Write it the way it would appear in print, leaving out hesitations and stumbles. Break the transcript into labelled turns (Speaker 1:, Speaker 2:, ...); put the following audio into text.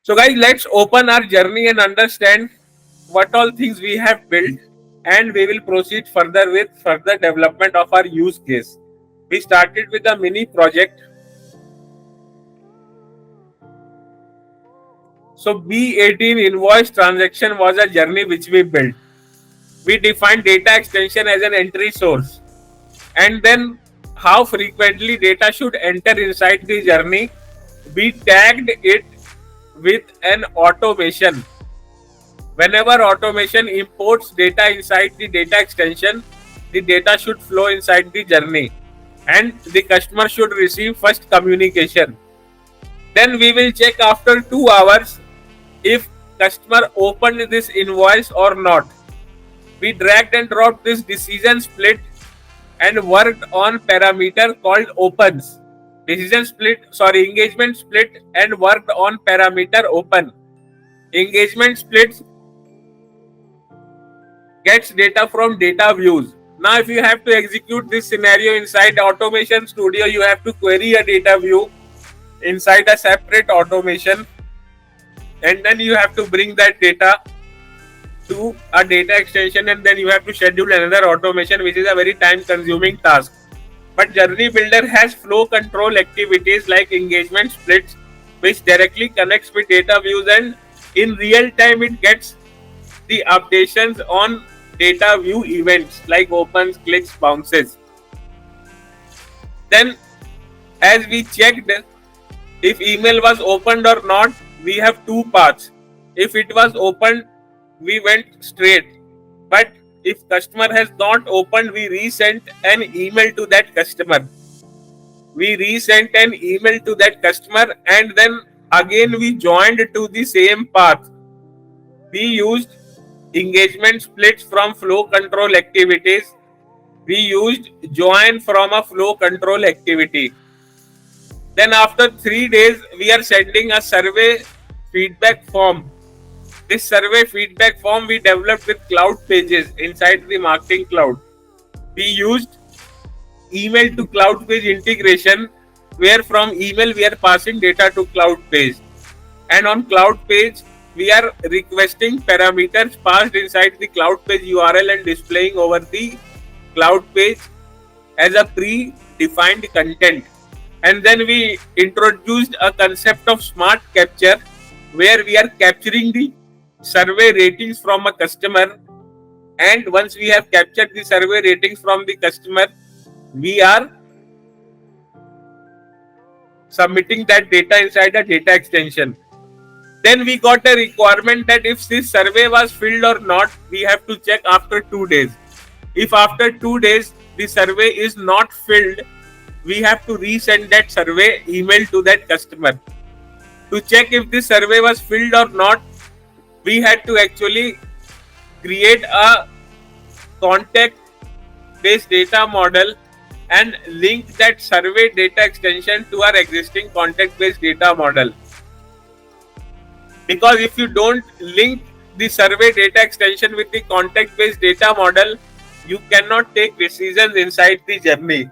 Speaker 1: So guys, let's open our journey and understand what all things we have built, and we will proceed further with further development of our use case. We started with a mini project. So B18 invoice transaction was a journey which we built. We defined data extension as an entry source, and then how frequently data should enter inside the journey. We tagged it with an automation. Whenever automation imports data inside the data extension, the data should flow inside the journey and the customer should receive first communication. Then we will check after 2 hours if customer opened this invoice or not. We dragged and dropped this decision split and worked on parameter called opens. Engagement split and worked on parameter open. Engagement split gets data from data views. Now, if you have to execute this scenario inside Automation Studio, you have to query a data view inside a separate automation, and then you have to bring that data to a data extension, and then you have to schedule another automation, which is a very time consuming task. But Journey Builder has flow control activities like engagement splits, which directly connects with data views, and in real time it gets the updations on data view events like opens, clicks, bounces. Then, as we checked if email was opened or not, we have two paths. If it was opened, we went straight. But if customer has not opened, we resent an email to that customer. We resent an email to that customer, and then again we joined to the same path. We used engagement splits from flow control activities. We used join from a flow control activity. Then after 3 days, we are sending a survey feedback form. This survey feedback form we developed with Cloud Pages inside the Marketing Cloud. We used email to Cloud Page integration, where from email we are passing data to Cloud Page. And on Cloud Page, we are requesting parameters passed inside the Cloud Page URL and displaying over the Cloud Page as a pre-defined content. And then we introduced a concept of smart capture, where we are capturing the survey ratings from a customer, and once we have captured the survey ratings from the customer, we are submitting that data inside a data extension. Then we got a requirement that if this survey was filled or not, we have to check after 2 days. If after 2 days the survey is not filled, we have to resend that survey email to that customer. To check if this survey was filled or not, we had to actually create a contact based data model and link that survey data extension to our existing contact based data model. Because if you don't link the survey data extension with the contact based data model, you cannot take decisions inside the journey.